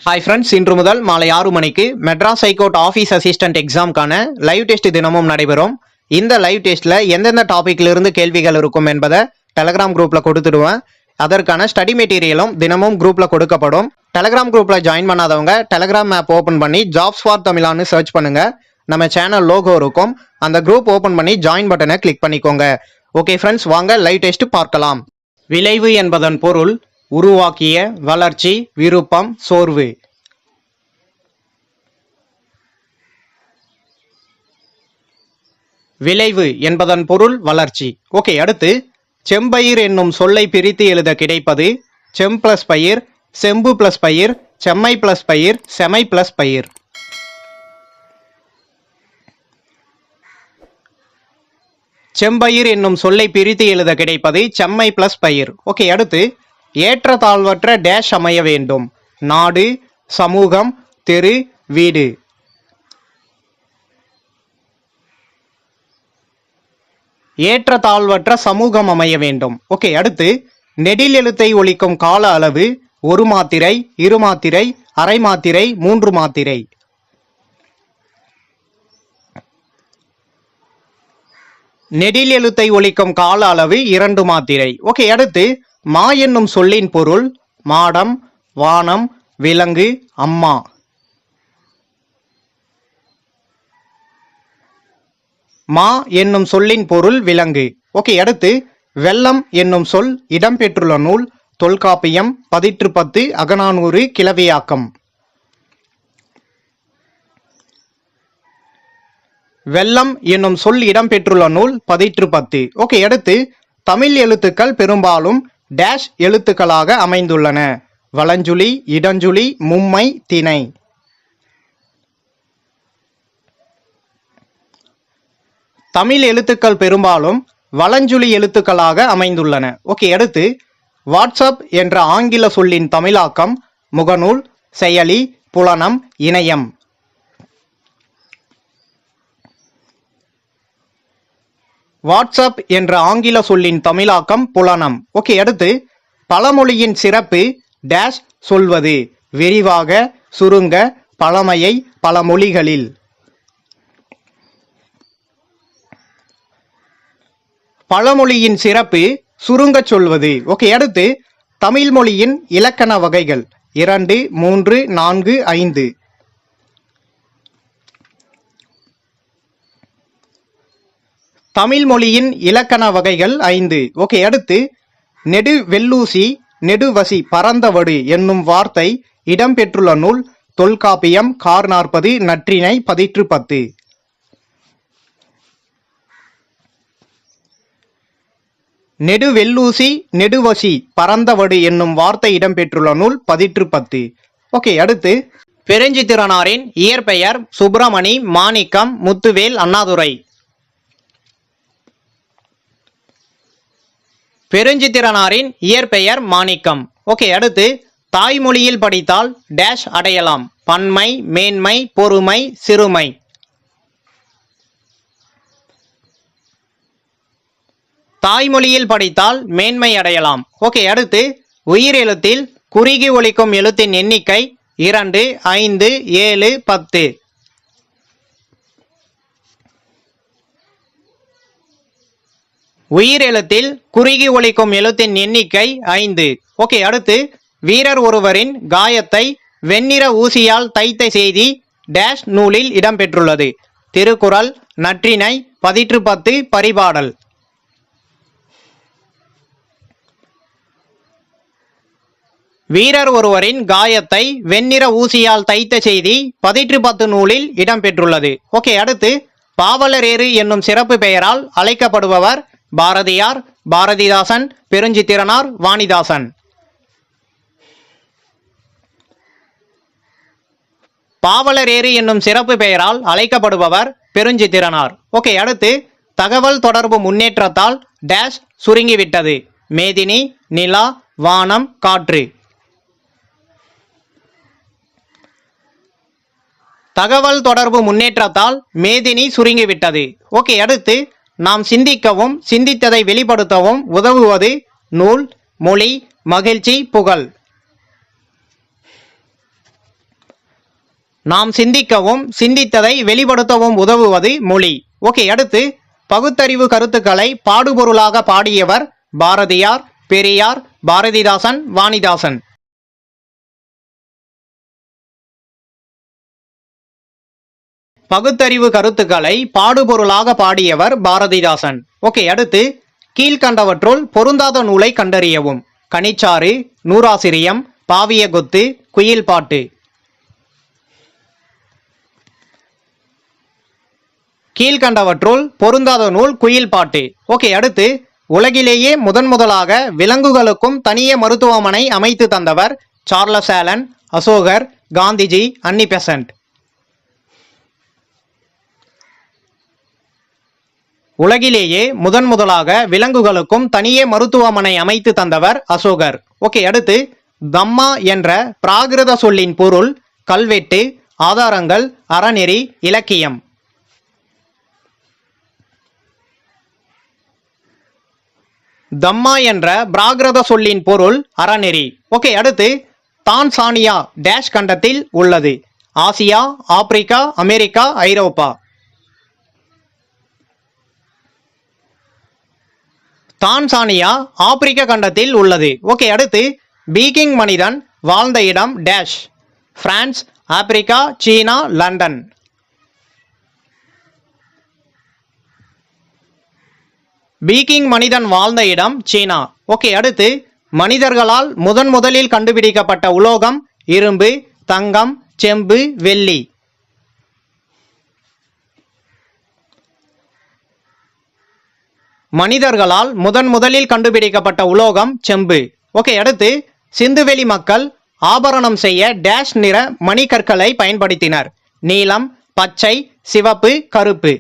Hi friends, இன்று முதல் மாலை 6 மணிக்கு மெட்ராஸ் ஹைகோர்ட் ஆஃபீஸ் அசிஸ்டன்ட் எக்ஸாம்க்கான லைவ் டெஸ்ட் தினமும் நடைபெறும். இந்த லைவ் டெஸ்ட்டில் எந்தெந்த டாப்பிக்ல இருந்து கேள்விகள் இருக்கும் என்பதை டெலகிராம் குரூப்பில் கொடுத்துடுவேன். அதற்கான ஸ்டடி மெட்டீரியலும் தினமும் குரூப்பில் கொடுக்கப்படும். டெலகிராம் குரூப்பில் ஜாயின் பண்ணாதவங்க டெலகிராம் ஆப் ஓப்பன் பண்ணி ஜாப்ஸ் ஃபார் தமிழான்னு சர்ச் பண்ணுங்க. நம்ம சேனல் லோகோ இருக்கும். அந்த குரூப் ஓப்பன் பண்ணி ஜாயின் பட்டனை கிளிக் பண்ணிக்கோங்க. ஓகே ஃப்ரெண்ட்ஸ், வாங்க லைவ் டெஸ்ட் பார்க்கலாம். விளைவு என்பதன் பொருள் உருவாக்கிய, வளர்ச்சி, விருப்பம், சோர்வு. விளைவு என்பதன் பொருள் வளர்ச்சி. ஓகே, அடுத்து செம்பயிர் என்னும் சொல்லை பிரித்து எழுத கிடைப்பது செம் பிளஸ் பயிர், செம்பு பிளஸ் பயிர், செம்மை பிளஸ் பயிர், செமை பிளஸ் பயிர். செம்பயிர் என்னும் சொல்லை பிரித்து எழுத கிடைப்பது செம்மை பிளஸ் பயிர். ஓகே, அடுத்து ஏற்றத்தாழ்வற்ற டேஷ் அமைய வேண்டும். நாடு, சமூகம், தெரு, வீடு. ஏற்றத்தாழ்வற்ற சமூகம் அமைய வேண்டும். ஓகே, அடுத்து நெடில் எழுத்தை ஒலிக்கும் கால அளவு 1 மாத்திரை, 2 மாத்திரை, அரை மாத்திரை, 3 மாத்திரை. நெடில் எழுத்தை ஒலிக்கும் கால அளவு 2 மாத்திரை. ஓகே, அடுத்து மா என்னும் சொல்லின் பொருள் மாடம், வானம், விலங்கு, அம்மா. மா என்னும் சொல்லின் பொருள் விலங்கு. ஓகே, அடுத்து வெள்ளம் என்னும் சொல் இடம்பெற்றுள்ள நூல் தொல்காப்பியம், பதிற்று 10, அகநானூறு, கிளவியாக்கம். வெள்ளம் என்னும் சொல் இடம்பெற்றுள்ள நூல் பதிற்று 10. ஓகே, அடுத்து தமிழ் எழுத்துக்கள் பெரும்பாலும் டேஷ் எழுத்துக்களாக அமைந்துள்ளன. வலஞ்சுழி, இடஞ்சுழி, மும்மை, திணை. தமிழ் எழுத்துக்கள் பெரும்பாலும் வலஞ்சுழி எழுத்துக்களாக அமைந்துள்ளன. ஓகே, அடுத்து வாட்ஸ்அப் என்ற ஆங்கில சொல்லின் தமிழாக்கம் முகநூல், செயலி, புலனம், இணையம். வாட்ஸ்அப் என்ற ஆங்கில சொல்லின் தமிழாக்கம் புலனம். ஓகே, அடுத்து பழமொழியின் சிறப்பு டேஷ் சொல்வது. விரிவாக, சுருங்க, பழமையை, பல மொழிகளில். பழமொழியின் சிறப்பு சுருங்க சொல்வது. ஓகே, அடுத்து தமிழ் மொழியின் இலக்கண வகைகள் 2, 3, 4, 5. தமிழ் மொழியின் இலக்கண வகைகள் 5. ஓகே, அடுத்து நெடு வெள்ளூசி, நெடுவசி, பரந்தவடு என்னும் வார்த்தை இடம்பெற்றுள்ள நூல் தொல்காப்பியம், கார் 40, நற்றிணை, பதிற்று 10. நெடு வெள்ளூசி, நெடுவசி, பரந்தவடு என்னும் வார்த்தை இடம்பெற்றுள்ள நூல் பதிற்று 10. ஓகே, அடுத்து பெருஞ்சித்திரனாரின் இயற்பெயர் சுப்பிரமணி, மாணிக்கம், முத்துவேல், அண்ணாதுரை. பெருஞ்சித்திரனாரின் இயற்பெயர் மாணிக்கம். ஓகே, அடுத்து தாய்மொழியில் படித்தால் டேஷ் அடையலாம். பன்மை, மேன்மை, பொறுமை, சிறுமை. தாய்மொழியில் படித்தால் மேன்மை அடையலாம். ஓகே, அடுத்து உயிரெழுத்தில் குறுகி ஒலிக்கும் எழுத்தின் எண்ணிக்கை 2, 5, 7, 10. உயிரெழுத்தில் குறுகி ஒலிக்கும் எழுத்தின் எண்ணிக்கை 5. ஓகே, அடுத்து வீரர் ஒருவரின் காயத்தை வெண்ணிற ஊசியால் தைத்த செய்தி டேஷ் நூலில் இடம்பெற்றுள்ளது. திருக்குறள், நற்றிணை, பதிற்று 10, பரிபாடல். வீரர் ஒருவரின் காயத்தை வெண்ணிற ஊசியால் தைத்த செய்தி பதிற்று 10 நூலில் இடம்பெற்றுள்ளது. ஓகே, அடுத்து பாவலரேறு என்னும் சிறப்பு பெயரால் அழைக்கப்படுபவர் பாரதியார், பாரதிதாசன், பெருஞ்சித்திரனார், வாணிதாசன். பாவலரேறு என்னும் சிறப்பு பெயரால் அழைக்கப்படுபவர் பெருஞ்சித்திரனார். ஓகே, அடுத்து தகவல் தொடர்பு முன்னேற்றத்தால் டேஷ் சுருங்கிவிட்டது. மேதினி, நிலா, வானம், காற்று. தகவல் தொடர்பு முன்னேற்றத்தால் மேதினி சுருங்கிவிட்டது. ஓகே, அடுத்து நாம் சிந்திக்கவும் சிந்தித்ததை வெளிப்படுத்தவும் உதவுவது நூல், மொழி, மகிழ்ச்சி, புகழ். நாம் சிந்திக்கவும் சிந்தித்ததை வெளிப்படுத்தவும் உதவுவது மொழி. ஓகே, அடுத்து பகுத்தறிவு கருத்துக்களை பாடுபொருளாக பாடியவர் பாரதியார், பெரியார், பாரதிதாசன், வாணிதாசன். பகுத்தறிவு கருத்துக்களை பாடுபொருளாக பாடியவர் பாரதிதாசன். ஓகே, அடுத்து கீழ்கண்டவற்றுள் பொருந்தாத நூலை கண்டறியவும். கனிச்சாறு, நூறாசிரியம், பாவிய கொத்து, குயில் பாட்டு. கீழ்கண்டவற்றுள் பொருந்தாத நூல் குயில் பாட்டு. ஓகே, அடுத்து உலகிலேயே முதலாக விலங்குகளுக்கும் தனியே மருத்துவமனை அமைத்து தந்தவர் சார்லஸ் ஆலன், அசோகர், காந்திஜி, அன்னி பெசன்ட். உலகிலேயே முதலாக விலங்குகளுக்கும் தனியே மருத்துவமனை அமைத்து தந்தவர் அசோகர். ஓகே, அடுத்து தம்மா என்ற பிராகிருத சொல்லின் பொருள் கல்வெட்டு, ஆதாரங்கள், அறநெறி, இலக்கியம். தம்மா என்ற பிராகிருத சொல்லின் பொருள் அறநெறி. ஓகே, அடுத்து தான்சானியா டேஷ் கண்டத்தில் உள்ளது. ஆசியா, ஆப்பிரிக்கா, அமெரிக்கா, ஐரோப்பா. தான்சானியா ஆப்பிரிக்க கண்டத்தில் உள்ளது. ஓகே, அடுத்து பீகிங் மனிதன் வாழ்ந்த இடம் டேஷ். பிரான்ஸ், ஆப்பிரிக்கா, சீனா, லண்டன். பீகிங் மனிதன் வாழ்ந்த இடம் சீனா. ஓகே, அடுத்து மனிதர்களால் முதலில் கண்டுபிடிக்கப்பட்ட உலோகம் இரும்பு, தங்கம், செம்பு, வெள்ளி. மனிதர்களால் முதலில் கண்டுபிடிக்கப்பட்ட உலோகம் செம்பு. ஓகே, அடுத்து சிந்துவெளி மக்கள் ஆபரணம் செய்ய டேஷ் நிற மணிக்கற்களை பயன்படுத்தினர். நீலம், பச்சை, சிவப்பு, கருப்பு.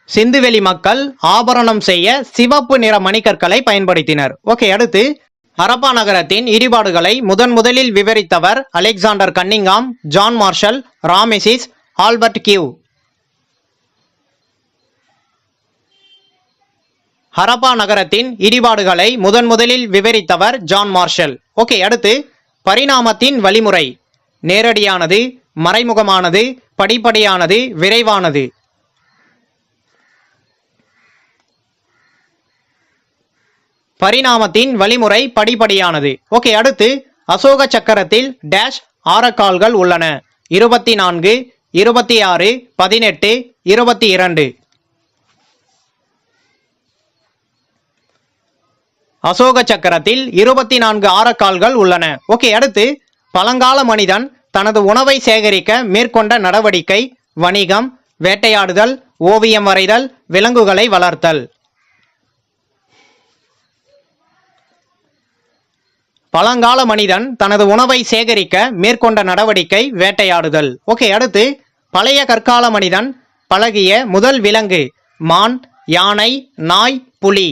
சிந்துவெளி மக்கள் ஆபரணம் செய்ய சிவப்பு நிற மணிக்கற்களை பயன்படுத்தினர். ஓகே, அடுத்து ஹரப்பா நகரத்தின் இடிபாடுகளை முதலில் விவரித்தவர் அலெக்சாண்டர் கன்னிங்காம், ஜான் மார்ஷல், ராமெசிஸ், ஆல்பர்ட் கியூ. ஹரப்பா நகரத்தின் இடிபாடுகளை முதலில் விவரித்தவர் ஜான் மார்ஷல். ஓகே, அடுத்து பரிணாமத்தின் வழிமுறை நேரடியானது, மறைமுகமானது, படிப்படியானது, விரைவானது. பரிணாமத்தின் வழிமுறை படிப்படியானது. ஓகே, அடுத்து அசோக சக்கரத்தில் டேஷ் ஆரக்கால்கள் உள்ளன. 24, 26, 18, 22. அசோக சக்கரத்தில் 24 ஆரக்கால்கள் உள்ளன. ஓகே, அடுத்து பழங்கால மனிதன் தனது உணவை சேகரிக்க மேற்கொண்ட நடவடிக்கை வணிகம், வேட்டையாடுதல், ஓவியம் வரைதல், விலங்குகளை வளர்த்தல். பழங்கால மனிதன் தனது உணவை சேகரிக்க மேற்கொண்ட நடவடிக்கை வேட்டையாடுதல். ஓகே, அடுத்து பழைய கற்கால மனிதன் பழகிய முதல் விலங்கு மான், யானை, நாய், புலி.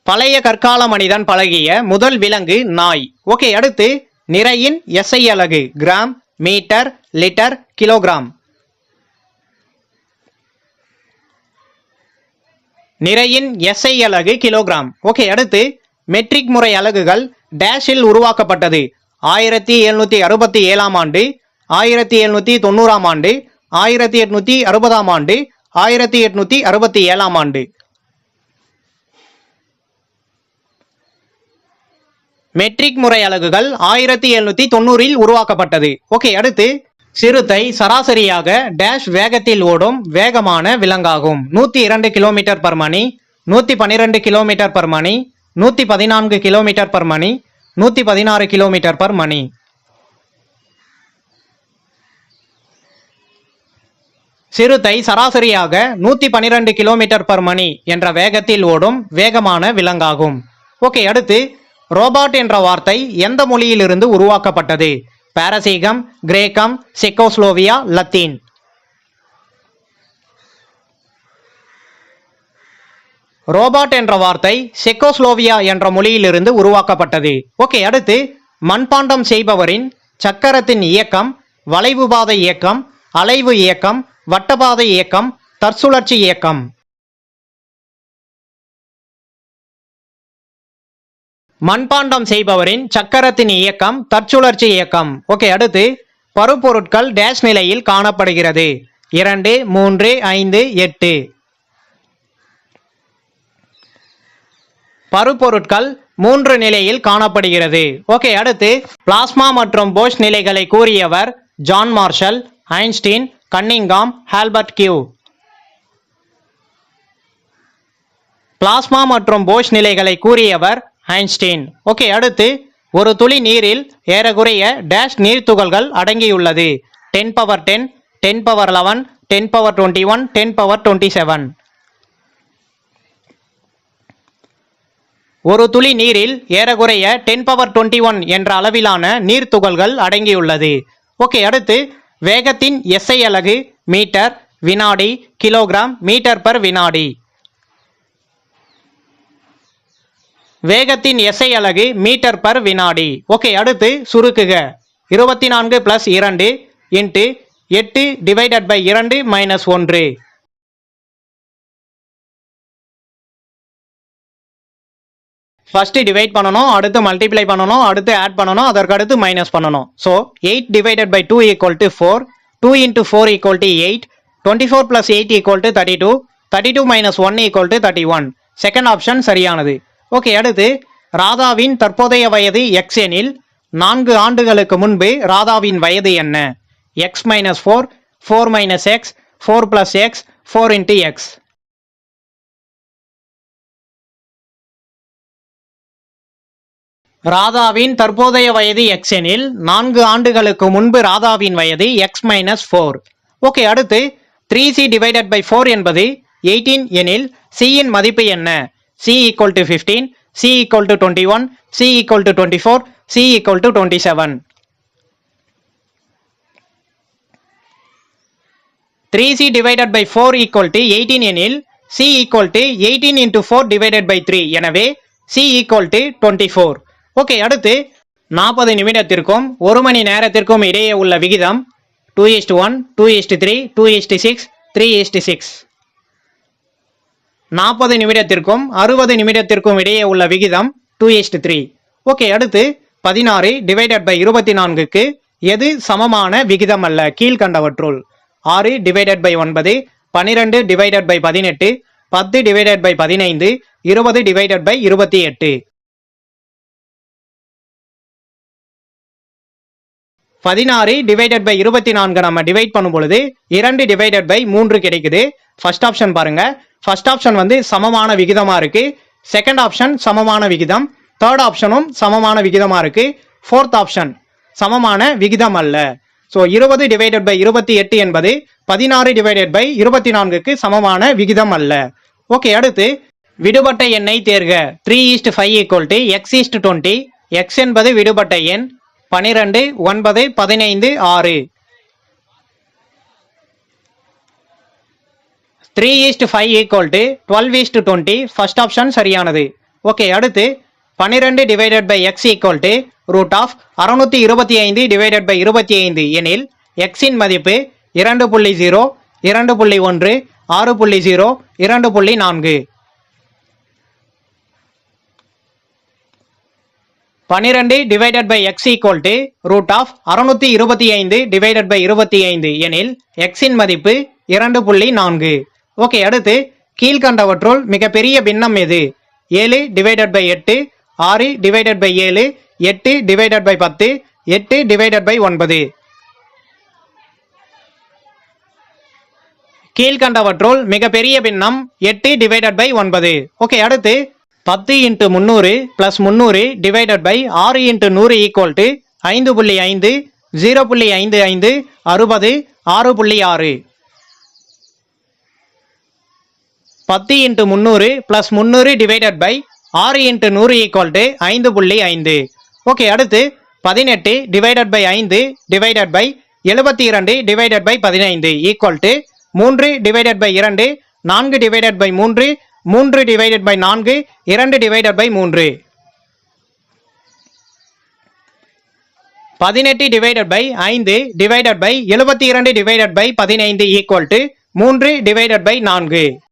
பழைய கற்கால மனிதன் பழகிய முதல் விலங்கு நாய். ஓகே, அடுத்து நிறையின் எஸ்ஐ அலகு கிராம், மீட்டர், லிட்டர், கிலோகிராம். நிறையின் எஸ்ஐ அலகு கிலோகிராம். ஓகே, அடுத்து மெட்ரிக் முறை அலகுகள் டேஷில் உருவாக்கப்பட்டது. 1767 ஆண்டு, 1790 ஆண்டு, 1860 ஆண்டு, 1867 ஆண்டு. மெட்ரிக் முறை அலகுகள் 1790 உருவாக்கப்பட்டது. ஓகே, அடுத்து சிறுத்தை சராசரியாக டேஷ் வேகத்தில் ஓடும் வேகமான விலங்காகும். 102 கிலோமீட்டர் பர் மணி, 112 கிலோமீட்டர் பர் மணி, 114 கிலோமீட்டர் பர் மணி, 116 கிலோமீட்டர் பர் மணி. சிறுத்தை சராசரியாக 112 கிலோமீட்டர் பர் மணி என்ற வேகத்தில் ஓடும் வேகமான விலங்காகும். ஓகே, அடுத்து ரோபாட் என்ற வார்த்தை எந்த மொழியிலிருந்து உருவாக்கப்பட்டது? பாரசீகம், கிரேக்கம், செக்கோஸ்லோவியா, லத்தீன். ரோபாட் என்ற வார்த்தை செக்கோஸ்லோவியா என்ற மொழியிலிருந்து உருவாக்கப்பட்டது. ஓகே, அடுத்து மண்பாண்டம் செய்பவரின் சக்கரத்தின் இயக்கம் வளைவுபாத இயக்கம், அலைவு இயக்கம், வட்டபாத இயக்கம், தற்சுழற்சி இயக்கம். மண்பாண்டம் செய்பவரின் சக்கரத்தின் இயக்கம் தற்சுழற்சி இயக்கம். ஓகே, அடுத்து பருப்பொருட்கள் டேஷ் நிலையில் காணப்படுகிறது. 2, 3, 5, 8. பருப்பொருட்கள் 3 நிலையில் காணப்படுகிறது. ஓகே, அடுத்து பிளாஸ்மா மற்றும் போஷ் நிலைகளை கூறியவர் John Marshall, Einstein, Cunningham, Albert கியூ. பிளாஸ்மா மற்றும் போஷ் நிலைகளை கூறியவர் ஐன்ஸ்டீன். ஓகே, அடுத்து ஒரு துளி நீரில் ஏறக்குறைய டேஷ் நீர்த்துகள்கள் அடங்கியுள்ளது. 10^10, 10^11, 10^21, 10^27. ஒரு துளி நீரில் ஏறக்குறைய 10^21 என்ற அளவிலான நீர்த்துகள்கள் அடங்கியுள்ளது. ஓகே, அடுத்து வேகத்தின் SI அலகு மீட்டர், வினாடி, கிலோகிராம், மீட்டர் பர் வினாடி. வேகத்தின் SI அலகு மீட்டர் பர் வினாடி. ஓகே, அடுத்து சுருக்குக. 24 + 2 × 8 ÷ 2 - 1. ஃபர்ஸ்ட் டிவைட் பண்ணணும், அடுத்து மல்டிப்ளை பண்ணணும், அடுத்து ஆட் பண்ணணும், அதற்கு அடுத்து மைனஸ் பண்ணணும். ஸோ 8 ÷ 2 = 4, 2 × 4 = 8, 24 + 8 = 32, 32 - 1 = 31. செகண்ட் ஆப்ஷன் சரியானது. ஓகே, அடுத்து ராதாவின் தற்போதைய வயது X எனில் 4 ஆண்டுகளுக்கு முன்பு ராதாவின் வயது என்ன? X - 4, 4 - X, 4 + X, 4 × X. ராதாவின் தற்போதைய வயது X எனில் 4 ஆண்டுகளுக்கு முன்பு ராதாவின் வயது X - 4. ஓகே, அடுத்து 3C ÷ 4 என்பது 18 எனில் C இன் மதிப்பு என்ன? C = 15, C = 21, C = 24, C = 27. 3C ÷ 4 = 18 எனில் C = 18 × 4 ÷ 3. எனவே C = 24. ஓகே, அடுத்து 40 நிமிடத்திற்கும் 1 மணி நேரத்திற்கும் இடையே உள்ள விகிதம் 2:1, 2:3, 2:6, 3:6. 40 நிமிடத்திற்கும் 60 நிமிடத்திற்கும் இடையே உள்ள விகிதம் 2:3. ஓகே, அடுத்து 16 ÷ 24க்கு எது சமமான விகிதம் அல்ல கீழ்கண்டவற்றுள்? 6 ÷ 9, 12 ÷ 18, 10 ÷ 15, 20 ÷ 28. 16 ÷ 24 நம்ம டிவைட் பண்ணும் பொழுது 2 ÷ 3 கிடைக்குது. ஃபர்ஸ்ட் ஆப்ஷன் பாருங்க. ஃபர்ஸ்ட் ஆப்ஷன் வந்து சமமான விகிதமா இருக்கு. செகண்ட் ஆப்ஷன் சமமான விகிதம். தேர்ட் ஆப்ஷனும் சமமான விகிதமா இருக்கு. ஃபோர்த் ஆப்ஷன் சமமான விகிதம் அல்ல. ஸோ 20 ÷ 28 என்பது 16 ÷ 24க்கு சமமான விகிதம் அல்ல. ஓகே, அடுத்து விடுபட்ட எண்ணை தேர்க. 3:5 = X:20. X என்பது விடுபட்ட எண். 12, 9, 15, 6. 3:5 = 12:20. ஃபர்ஸ்ட் ஆப்ஷன் சரியானது. ஓகே, அடுத்து 12 ÷ X = √625 ÷ 25 எனில் X இன் மதிப்பு 2.0, 2.1, 6.0, 2.4. 12 ÷ X = √625 ÷ 25 எனில் X இன் மதிப்பு 2.4. ஓகே, அடுத்து கீழ்கண்டவற்றுள் மிகப்பெரிய பின்னம் எது? 7 ÷ 8, 6 ÷ 7, 8 ÷ 10, 8 ÷ 9. கீழ்கண்டவற்றுள் மிகப்பெரிய பின்னம் 8 ÷ 9. ஓகே, அடுத்து 10 × 300 + 300 ÷ 6 × 100 = 5.5, 0.55, 60, 6.6. 10 × 300 + 300 ÷ 6 × 100 = 5.5. ஓகே, அடுத்து 18 ÷ 5 ÷ 72 ÷ 15 = 3 ÷ 2, 4 ÷ 3, 3 ÷ 4, 2 ÷ 3. 18 ÷ 5 ÷ 72 ÷ 15 = 3 ÷ 4.